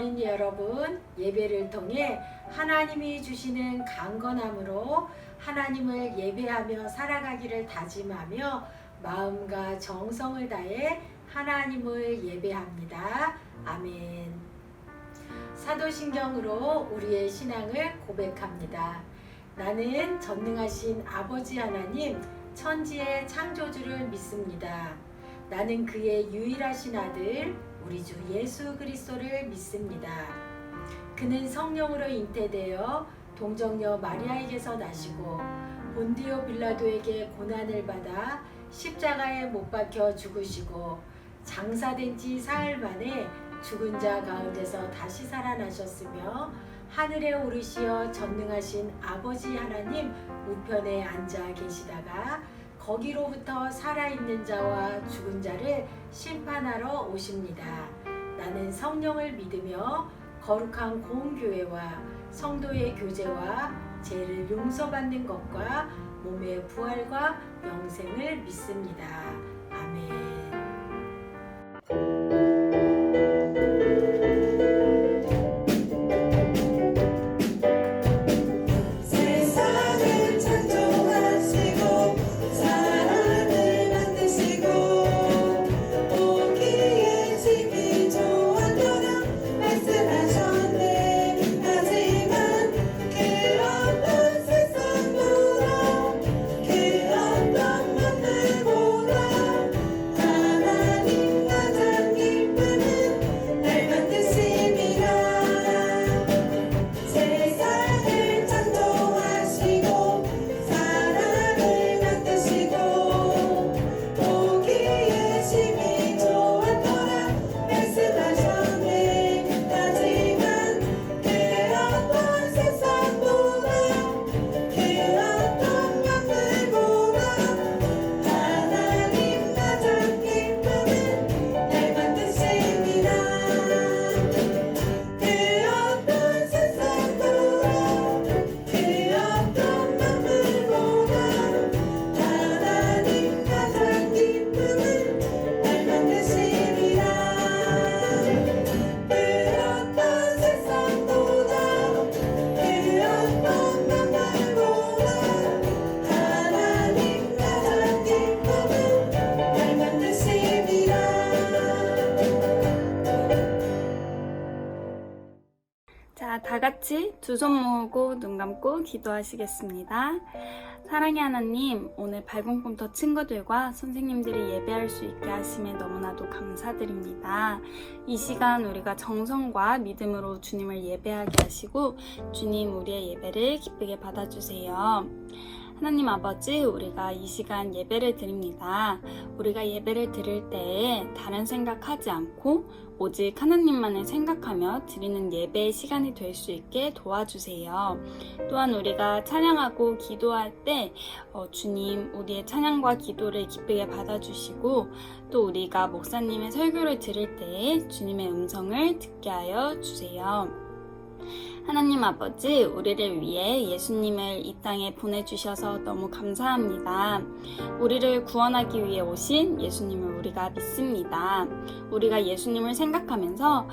어린이 여러분, 예배를 통해 하나님이 주시는 강건함으로 하나님을 예배하며 살아가기를 다짐하며 마음과 정성을 다해 하나님을 예배합니다. 아멘. 사도신경으로 우리의 신앙을 고백합니다. 나는 전능하신 아버지 하나님, 천지의 창조주를 믿습니다. 나는 그의 유일하신 아들 우리 주 예수 그리스도를 믿습니다. 그는 성령으로 잉태되어 동정녀 마리아에게서 나시고 본디오 빌라도에게 고난을 받아 십자가에 못 박혀 죽으시고 장사된 지 사흘 만에 죽은 자 가운데서 다시 살아나셨으며 하늘에 오르시어 전능하신 아버지 하나님 우편에 앉아 계시다가 거기로부터 살아있는 자와 죽은 자를 심판하러 오십니다. 나는 성령을 믿으며 거룩한 공교회와 성도의 교제와 죄를 용서받는 것과 몸의 부활과 영생을 믿습니다. 아멘. 자, 다 같이 두 손 모으고 눈 감고 기도하시겠습니다. 사랑의 하나님, 오늘 발공품터 친구들과 선생님들이 예배할 수 있게 하심에 너무나도 감사드립니다. 이 시간 우리가 정성과 믿음으로 주님을 예배하게 하시고 주님 우리의 예배를 기쁘게 받아주세요. 하나님 아버지, 우리가 이 시간 예배를 드립니다. 우리가 예배를 드릴 때에 다른 생각하지 않고 오직 하나님만을 생각하며 드리는 예배의 시간이 될 수 있게 도와주세요. 또한 우리가 찬양하고 기도할 때 주님 우리의 찬양과 기도를 기쁘게 받아주시고 또 우리가 목사님의 설교를 들을 때에 주님의 음성을 듣게 하여 주세요. 하나님 아버지, 우리를 위해 예수님을 이 땅에 보내주셔서 너무 감사합니다. 우리를 구원하기 위해 오신 예수님을 우리가 믿습니다. 우리가 예수님을 생각하면서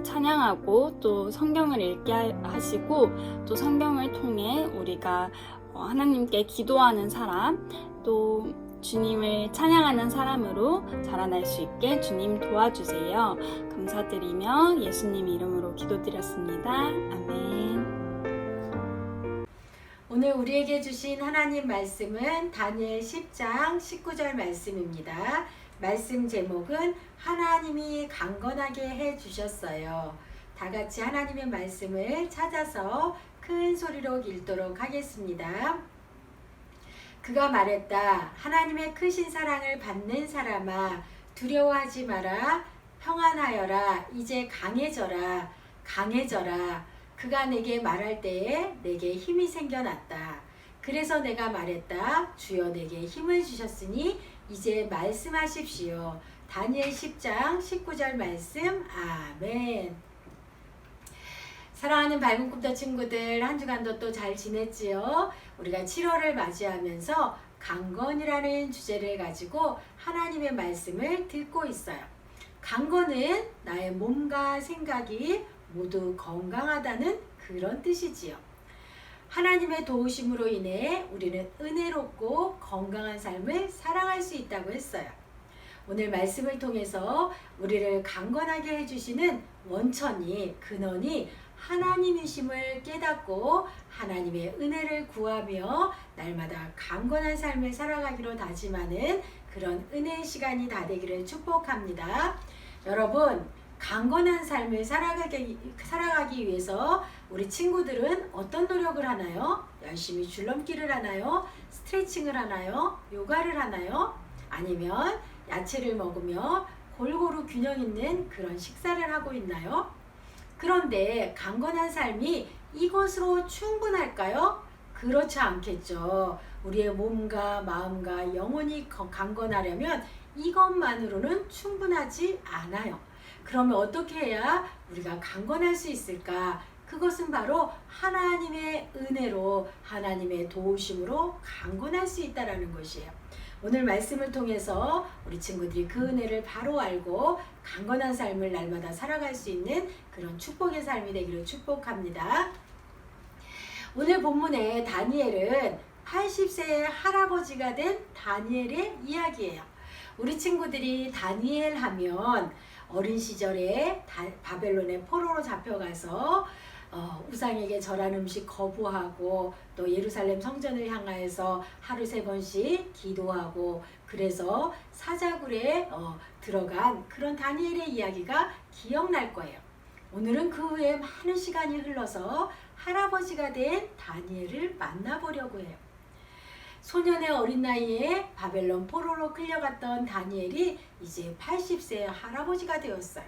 찬양하고 또 성경을 읽게 하시고 또 성경을 통해 우리가 하나님께 기도하는 사람 또 주님을 찬양하는 사람으로 자라날 수 있게 주님 도와주세요. 감사드리며 예수님 이름으로 기도드렸습니다. 아멘. 오늘 우리에게 주신 하나님 말씀은 다니엘 10장 19절 말씀입니다. 말씀 제목은 하나님이 강건하게 해주셨어요. 다 같이 하나님의 말씀을 찾아서 큰 소리로 읽도록 하겠습니다. 그가 말했다. 하나님의 크신 사랑을 받는 사람아, 두려워하지 마라. 평안하여라. 이제 강해져라. 강해져라. 그가 내게 말할 때에 내게 힘이 생겨났다. 그래서 내가 말했다. 주여 내게 힘을 주셨으니 이제 말씀하십시오. 다니엘 10장 19절 말씀. 아멘. 사랑하는 발꿈꿈터 친구들, 한 주간도 또 잘 지냈지요? 우리가 7월을 맞이하면서 강건이라는 주제를 가지고 하나님의 말씀을 듣고 있어요. 강건은 나의 몸과 생각이 모두 건강하다는 그런 뜻이지요. 하나님의 도우심으로 인해 우리는 은혜롭고 건강한 삶을 살아갈 수 있다고 했어요. 오늘 말씀을 통해서 우리를 강건하게 해주시는 원천이, 근원이 하나님이심을 깨닫고 하나님의 은혜를 구하며 날마다 강건한 삶을 살아가기로 다짐하는 그런 은혜의 시간이 다 되기를 축복합니다. 여러분, 강건한 삶을 살아가기 위해서 우리 친구들은 어떤 노력을 하나요? 열심히 줄넘기를 하나요? 스트레칭을 하나요? 요가를 하나요? 아니면 야채를 먹으며 골고루 균형 있는 그런 식사를 하고 있나요? 그런데 강건한 삶이 이것으로 충분할까요? 그렇지 않겠죠. 우리의 몸과 마음과 영혼이 강건하려면 이것만으로는 충분하지 않아요. 그러면 어떻게 해야 우리가 강건할 수 있을까? 그것은 바로 하나님의 은혜로, 하나님의 도우심으로 강건할 수 있다는 것이에요. 오늘 말씀을 통해서 우리 친구들이 그 은혜를 바로 알고 강건한 삶을 날마다 살아갈 수 있는 그런 축복의 삶이 되기를 축복합니다. 오늘 본문의 다니엘은 80세의 할아버지가 된 다니엘의 이야기예요. 우리 친구들이 다니엘 하면 어린 시절에 바벨론의 포로로 잡혀가서 우상에게 절한 음식 거부하고 또 예루살렘 성전을 향하여서 하루 3번씩 기도하고 그래서 사자굴에 들어간 그런 다니엘의 이야기가 기억날 거예요. 오늘은 그 후에 많은 시간이 흘러서 할아버지가 된 다니엘을 만나보려고 해요. 소년의 어린 나이에 바벨론 포로로 끌려갔던 다니엘이 이제 80세의 할아버지가 되었어요.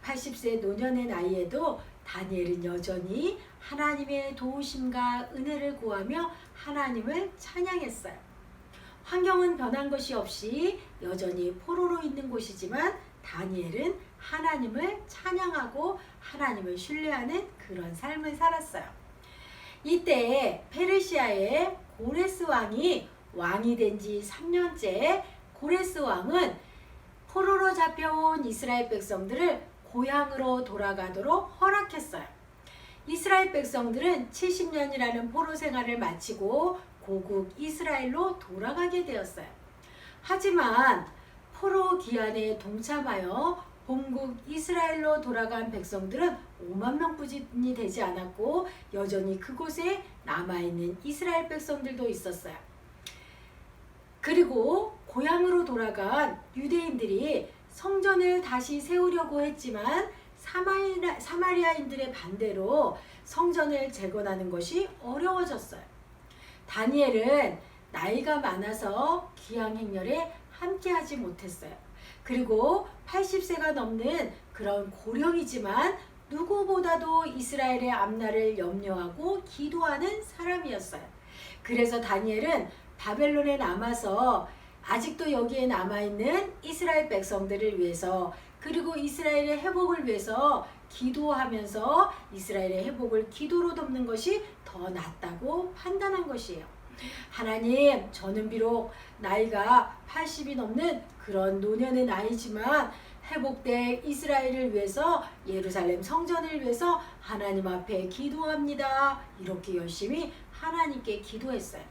80세 노년의 나이에도 다니엘은 여전히 하나님의 도우심과 은혜를 구하며 하나님을 찬양했어요. 환경은 변한 것이 없이 여전히 포로로 있는 곳이지만 다니엘은 하나님을 찬양하고 하나님을 신뢰하는 그런 삶을 살았어요. 이때 페르시아의 고레스 왕이 왕이 된 지 3년째 고레스 왕은 포로로 잡혀온 이스라엘 백성들을 고향으로 돌아가도록 허락했어요. 이스라엘 백성들은 70년이라는 포로 생활을 마치고 고국 이스라엘로 돌아가게 되었어요. 하지만 포로 기한에 동참하여 본국 이스라엘로 돌아간 백성들은 5만 명뿐이 되지 않았고 여전히 그곳에 남아있는 이스라엘 백성들도 있었어요. 그리고 고향으로 돌아간 유대인들이 성전을 다시 세우려고 했지만 사마리아인들의 반대로 성전을 재건하는 것이 어려워졌어요. 다니엘은 나이가 많아서 귀향 행렬에 함께하지 못했어요. 그리고 80세가 넘는 그런 고령이지만 누구보다도 이스라엘의 앞날을 염려하고 기도하는 사람이었어요. 그래서 다니엘은 바벨론에 남아서 아직도 여기에 남아있는 이스라엘 백성들을 위해서 그리고 이스라엘의 회복을 위해서 기도하면서 이스라엘의 회복을 기도로 돕는 것이 더 낫다고 판단한 것이에요. 하나님, 저는 비록 나이가 80이 넘는 그런 노년의 나이지만 회복된 이스라엘을 위해서 예루살렘 성전을 위해서 하나님 앞에 기도합니다. 이렇게 열심히 하나님께 기도했어요.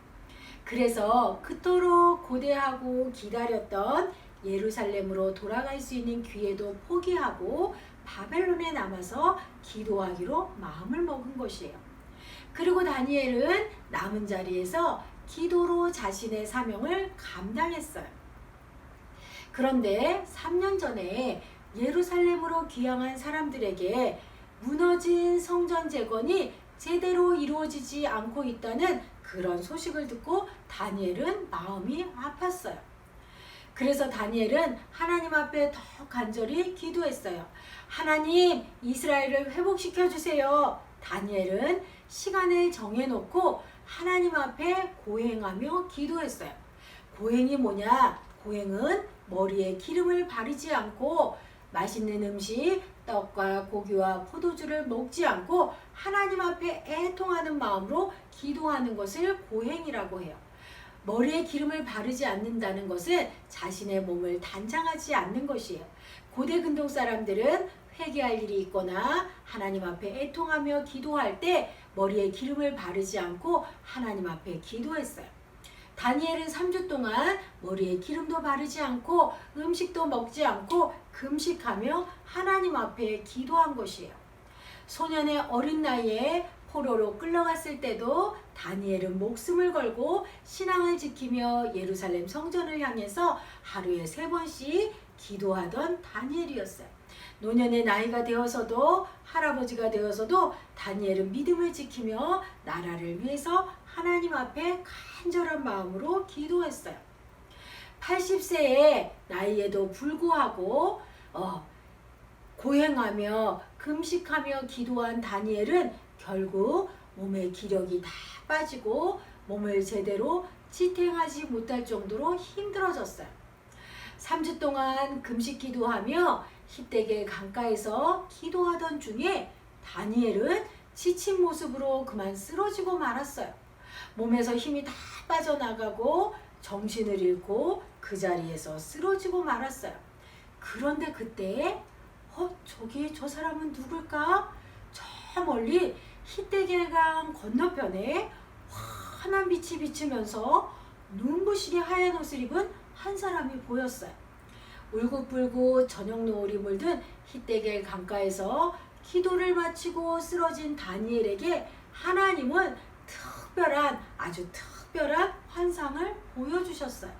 그래서 그토록 고대하고 기다렸던 예루살렘으로 돌아갈 수 있는 기회도 포기하고 바벨론에 남아서 기도하기로 마음을 먹은 것이에요. 그리고 다니엘은 남은 자리에서 기도로 자신의 사명을 감당했어요. 그런데 3년 전에 예루살렘으로 귀향한 사람들에게 무너진 성전 재건이 제대로 이루어지지 않고 있다는 그런 소식을 듣고 다니엘은 마음이 아팠어요. 그래서 다니엘은 하나님 앞에 더 간절히 기도했어요. 하나님, 이스라엘을 회복시켜 주세요. 다니엘은 시간을 정해놓고 하나님 앞에 고행하며 기도했어요. 고행이 뭐냐? 고행은 머리에 기름을 바르지 않고 맛있는 음식, 떡과 고기와 포도주를 먹지 않고 하나님 앞에 애통하는 마음으로 기도하는 것을 고행이라고 해요. 머리에 기름을 바르지 않는다는 것은 자신의 몸을 단장하지 않는 것이에요. 고대 근동 사람들은 회개할 일이 있거나 하나님 앞에 애통하며 기도할 때 머리에 기름을 바르지 않고 하나님 앞에 기도했어요. 다니엘은 3주 동안 머리에 기름도 바르지 않고 음식도 먹지 않고 금식하며 하나님 앞에 기도한 것이에요. 소년의 어린 나이에 포로로 끌려갔을 때도 다니엘은 목숨을 걸고 신앙을 지키며 예루살렘 성전을 향해서 하루에 3번씩 기도하던 다니엘이었어요. 노년의 나이가 되어서도 할아버지가 되어서도 다니엘은 믿음을 지키며 나라를 위해서 하나님 앞에 간절한 마음으로 기도했어요. 80세의 나이에도 불구하고 고행하며 금식하며 기도한 다니엘은 결국 몸의 기력이 다 빠지고 몸을 제대로 지탱하지 못할 정도로 힘들어졌어요. 3주 동안 금식 기도하며 히데겔 강가에서 기도하던 중에 다니엘은 지친 모습으로 그만 쓰러지고 말았어요. 몸에서 힘이 다 빠져나가고 정신을 잃고 그 자리에서 쓰러지고 말았어요. 그런데 그때 저기 저 사람은 누굴까? 저 멀리 히데겔강 건너편에 환한 빛이 비치면서 눈부시게 하얀 옷을 입은 한 사람이 보였어요. 울긋불긋 저녁 노을이 물든 히데겔 강가에서 기도를 마치고 쓰러진 다니엘에게 하나님은 아주 특별한 환상을 보여주셨어요.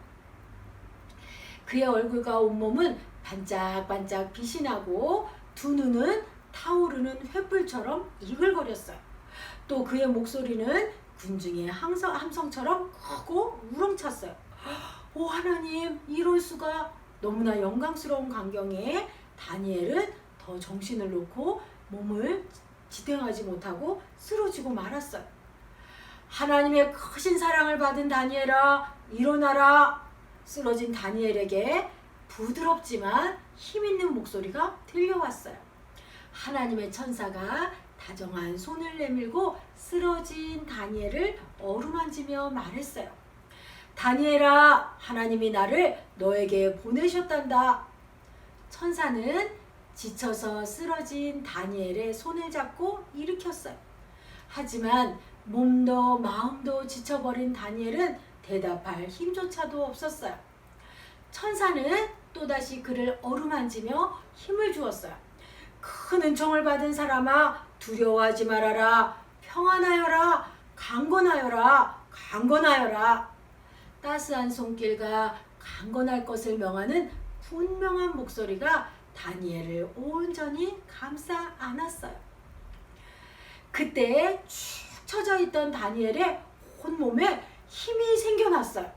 그의 얼굴과 온몸은 반짝반짝 빛이 나고 두 눈은 타오르는 횃불처럼 이글거렸어요. 또 그의 목소리는 군중의 함성처럼 크고 우렁찼어요. 오 하나님, 이럴 수가. 너무나 영광스러운 광경에 다니엘은 더 정신을 놓고 몸을 지탱하지 못하고 쓰러지고 말았어요. 하나님의 크신 사랑을 받은 다니엘아, 일어나라. 쓰러진 다니엘에게 부드럽지만 힘있는 목소리가 들려왔어요. 하나님의 천사가 다정한 손을 내밀고 쓰러진 다니엘을 어루만지며 말했어요. 다니엘아, 하나님이 나를 너에게 보내셨단다. 천사는 지쳐서 쓰러진 다니엘의 손을 잡고 일으켰어요. 하지만 몸도 마음도 지쳐버린 다니엘은 대답할 힘조차도 없었어요. 천사는 또다시 그를 어루만지며 힘을 주었어요. 큰 은총을 받은 사람아, 두려워하지 말아라. 평안하여라. 강건하여라. 강건하여라. 따스한 손길과 강건할 것을 명하는 분명한 목소리가 다니엘을 온전히 감싸 안았어요. 그때 축 처져 있던 다니엘의 온몸에 힘이 생겨났어요.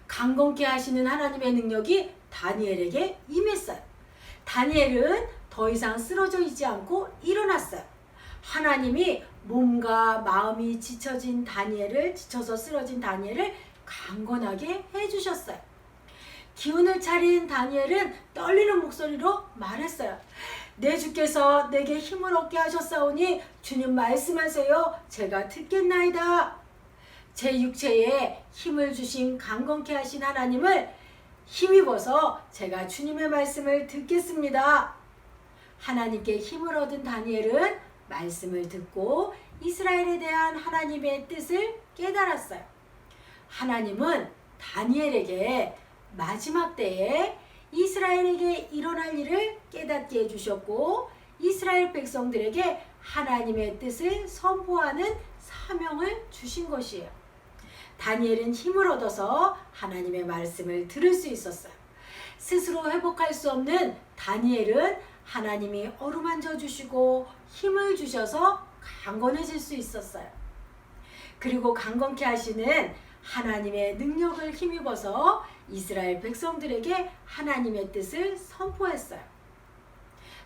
강건케 하시는 하나님의 능력이 다니엘에게 임했어요. 다니엘은 더 이상 쓰러져 있지 않고 일어났어요. 하나님이 몸과 마음이 지쳐서 쓰러진 다니엘을 강건하게 해주셨어요. 기운을 차린 다니엘은 떨리는 목소리로 말했어요. 내 주께서 내게 힘을 얻게 하셨사오니 주님 말씀하세요. 제가 듣겠나이다. 제 육체에 힘을 주신 강건케 하신 하나님을 힘입어서 제가 주님의 말씀을 듣겠습니다. 하나님께 힘을 얻은 다니엘은 말씀을 듣고 이스라엘에 대한 하나님의 뜻을 깨달았어요. 하나님은 다니엘에게 마지막 때에 이스라엘에게 일어날 일을 깨닫게 해주셨고 이스라엘 백성들에게 하나님의 뜻을 선포하는 사명을 주신 것이에요. 다니엘은 힘을 얻어서 하나님의 말씀을 들을 수 있었어요. 스스로 회복할 수 없는 다니엘은 하나님이 어루만져 주시고 힘을 주셔서 강건해질 수 있었어요. 그리고 강건케 하시는 하나님의 능력을 힘입어서 이스라엘 백성들에게 하나님의 뜻을 선포했어요.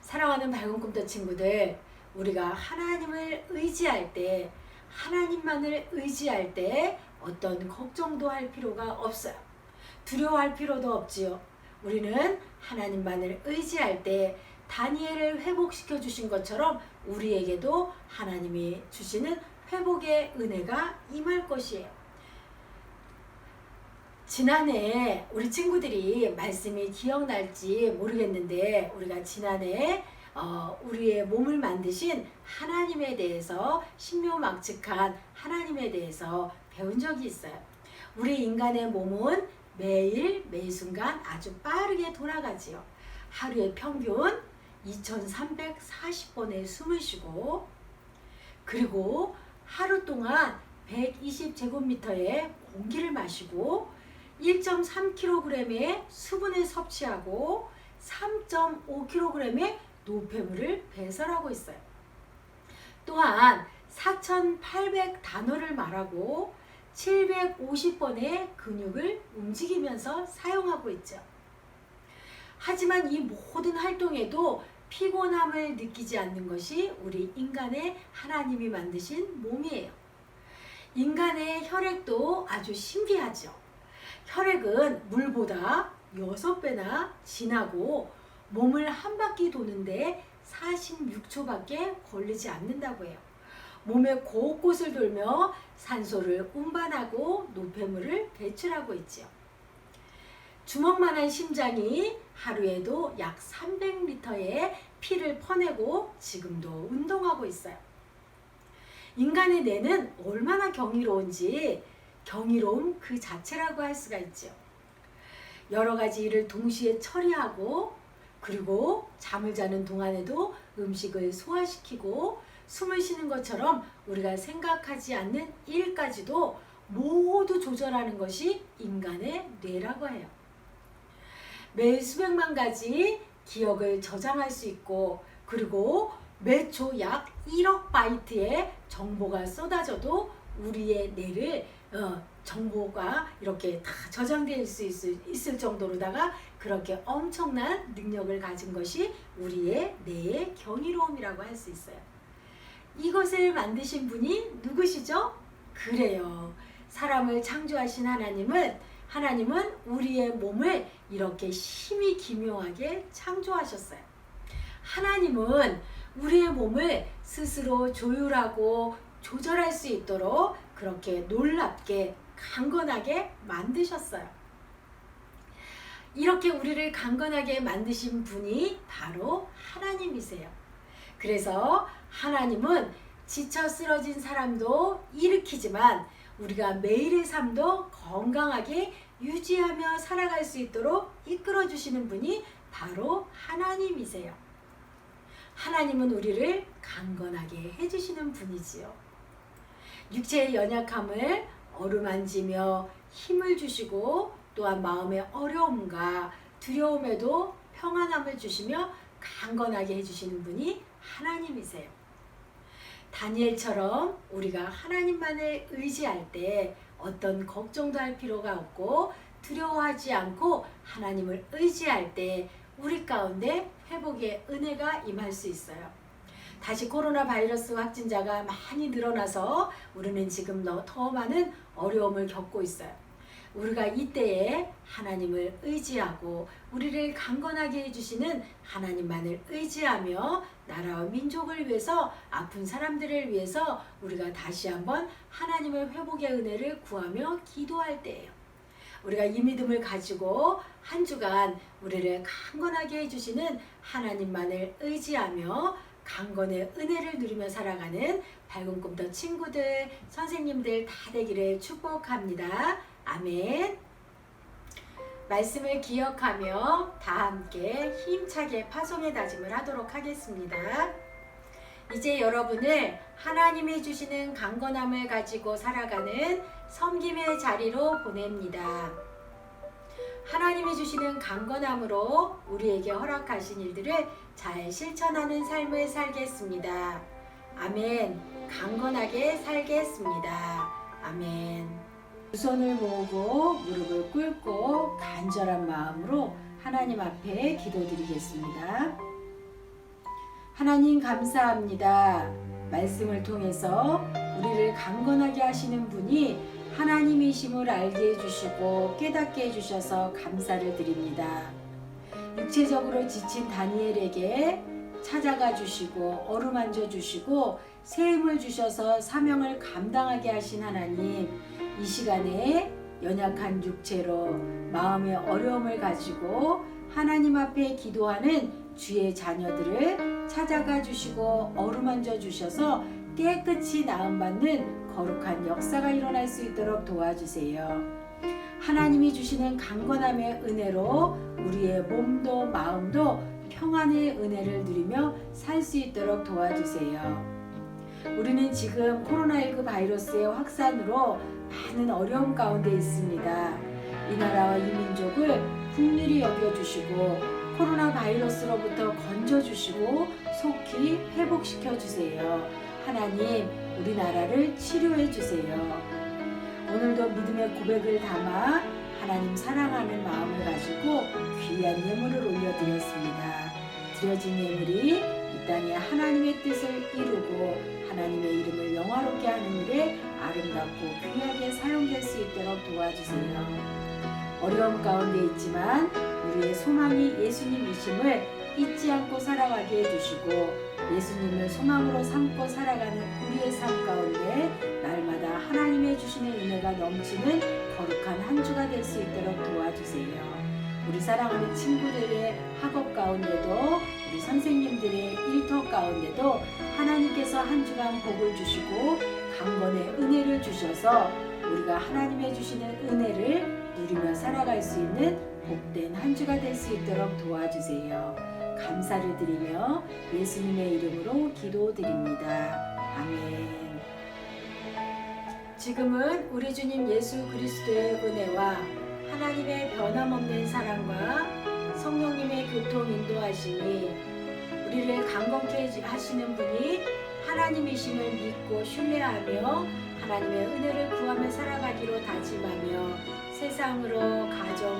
사랑하는 밝은 꿈터 친구들, 우리가 하나님을 의지할 때, 하나님만을 의지할 때 어떤 걱정도 할 필요가 없어요. 두려워할 필요도 없지요. 우리는 하나님만을 의지할 때 다니엘을 회복시켜 주신 것처럼 우리에게도 하나님이 주시는 회복의 은혜가 임할 것이에요. 지난해 우리 친구들이 말씀이 기억날지 모르겠는데 우리가 지난해 우리의 몸을 만드신 하나님에 대해서 신묘막측한 하나님에 대해서 배운 적이 있어요. 우리 인간의 몸은 매일 매순간 아주 빠르게 돌아가지요. 하루에 평균 2340번의 숨을 쉬고, 그리고 하루 동안 120제곱미터의 공기를 마시고 1.3kg의 수분을 섭취하고 3.5kg의 노폐물을 배설하고 있어요. 또한 4,800단어를 말하고 750번의 근육을 움직이면서 사용하고 있죠. 하지만 이 모든 활동에도 피곤함을 느끼지 않는 것이 우리 인간의 하나님이 만드신 몸이에요. 인간의 혈액도 아주 신비하죠. 혈액은 물보다 6배나 진하고 몸을 한 바퀴 도는데 46초밖에 걸리지 않는다고 해요. 몸의 곳곳을 돌며 산소를 운반하고 노폐물을 배출하고 있지요. 주먹만한 심장이 하루에도 약 300리터의 피를 퍼내고 지금도 운동하고 있어요. 인간의 뇌는 얼마나 경이로운지 경이로움 그 자체라고 할 수가 있죠. 여러 가지 일을 동시에 처리하고, 그리고 잠을 자는 동안에도 음식을 소화시키고 숨을 쉬는 것처럼 우리가 생각하지 않는 일까지도 모두 조절하는 것이 인간의 뇌라고 해요. 매일 수백만 가지 기억을 저장할 수 있고, 그리고 매 초 약 1억 바이트의 정보가 쏟아져도 우리의 뇌를 정보가 이렇게 다 저장될 수 있을 정도로다가 그렇게 엄청난 능력을 가진 것이 우리의 뇌의 경이로움이라고 할 수 있어요. 이것을 만드신 분이 누구시죠? 그래요. 사람을 창조하신 하나님은 우리의 몸을 이렇게 심히 기묘하게 창조하셨어요. 하나님은 우리의 몸을 스스로 조율하고 조절할 수 있도록 그렇게 놀랍게 강건하게 만드셨어요. 이렇게 우리를 강건하게 만드신 분이 바로 하나님이세요. 그래서 하나님은 지쳐 쓰러진 사람도 일으키지만 우리가 매일의 삶도 건강하게 유지하며 살아갈 수 있도록 이끌어 주시는 분이 바로 하나님이세요. 하나님은 우리를 강건하게 해주시는 분이지요. 육체의 연약함을 어루만지며 힘을 주시고, 또한 마음의 어려움과 두려움에도 평안함을 주시며 강건하게 해주시는 분이 하나님이세요. 다니엘처럼 우리가 하나님만을 의지할 때 어떤 걱정도 할 필요가 없고 두려워하지 않고 하나님을 의지할 때 우리 가운데 회복의 은혜가 임할 수 있어요. 다시 코로나 바이러스 확진자가 많이 늘어나서 우리는 지금 더 많은 어려움을 겪고 있어요. 우리가 이때에 하나님을 의지하고 우리를 강건하게 해주시는 하나님만을 의지하며 나라와 민족을 위해서, 아픈 사람들을 위해서 우리가 다시 한번 하나님의 회복의 은혜를 구하며 기도할 때예요. 우리가 이 믿음을 가지고 한 주간 우리를 강건하게 해주시는 하나님만을 의지하며 강건의 은혜를 누리며 살아가는 밝은 꿈터 친구들, 선생님들 다 되기를 축복합니다. 아멘. 말씀을 기억하며 다 함께 힘차게 파송의 다짐을 하도록 하겠습니다. 이제 여러분을 하나님이 주시는 강건함을 가지고 살아가는 섬김의 자리로 보냅니다. 하나님이 주시는 강건함으로 우리에게 허락하신 일들을 잘 실천하는 삶을 살겠습니다. 아멘. 강건하게 살겠습니다. 아멘. 두 손을 모으고 무릎을 꿇고 간절한 마음으로 하나님 앞에 기도드리겠습니다. 하나님 감사합니다. 말씀을 통해서 우리를 강건하게 하시는 분이 하나님이심을 알게 해주시고 깨닫게 해주셔서 감사를 드립니다. 육체적으로 지친 다니엘에게 찾아가 주시고 어루만져 주시고 새 힘을 주셔서 사명을 감당하게 하신 하나님, 이 시간에 연약한 육체로 마음의 어려움을 가지고 하나님 앞에 기도하는 주의 자녀들을 찾아가 주시고 어루만져 주셔서 깨끗이 나음받는 거룩한 역사가 일어날 수 있도록 도와주세요. 하나님이 주시는 강건함의 은혜로 우리의 몸도 마음도 평안의 은혜를 누리며 살 수 있도록 도와주세요. 우리는 지금 코로나19 바이러스의 확산으로 많은 어려움 가운데 있습니다. 이 나라와 이 민족을 긍휼히 여겨주시고 코로나 바이러스로부터 건져주시고 속히 회복시켜주세요. 하나님, 우리나라를 치료해주세요. 오늘도 믿음의 고백을 담아 하나님 사랑하는 마음을 가지고 귀한 예물을 올려드렸습니다. 드려진 예물이 이 땅에 하나님의 뜻을 이루고 하나님의 이름을 영화롭게 하는 일에 아름답고 귀하게 사용될 수 있도록 도와주세요. 어려움 가운데 있지만 우리의 소망이 예수님이심을 잊지 않고 살아가게 해주시고 예수님을 소망으로 삼고 살아가는 우리의 삶 가운데 날마다 하나님의 주시는 은혜가 넘치는 거룩한 한 주가 될 수 있도록 도와주세요. 우리 사랑하는 친구들의 학업 가운데도 우리 선생님들의 일터 가운데도 하나님께서 한 주간 복을 주시고 강건의 은혜를 주셔서 우리가 하나님의 주시는 은혜를 누리며 살아갈 수 있는 복된 한 주가 될 수 있도록 도와주세요. 감사를 드리며 예수님의 이름으로 기도드립니다. 아멘. 지금은 우리 주님 예수 그리스도의 은혜와 하나님의 변함없는 사랑과 성령님의 교통 인도하심이 우리를 강건케 하시는 분이 하나님이심을 믿고 신뢰하며 하나님의 은혜를 구하며 살아가기로 다짐하며 세상으로 가정,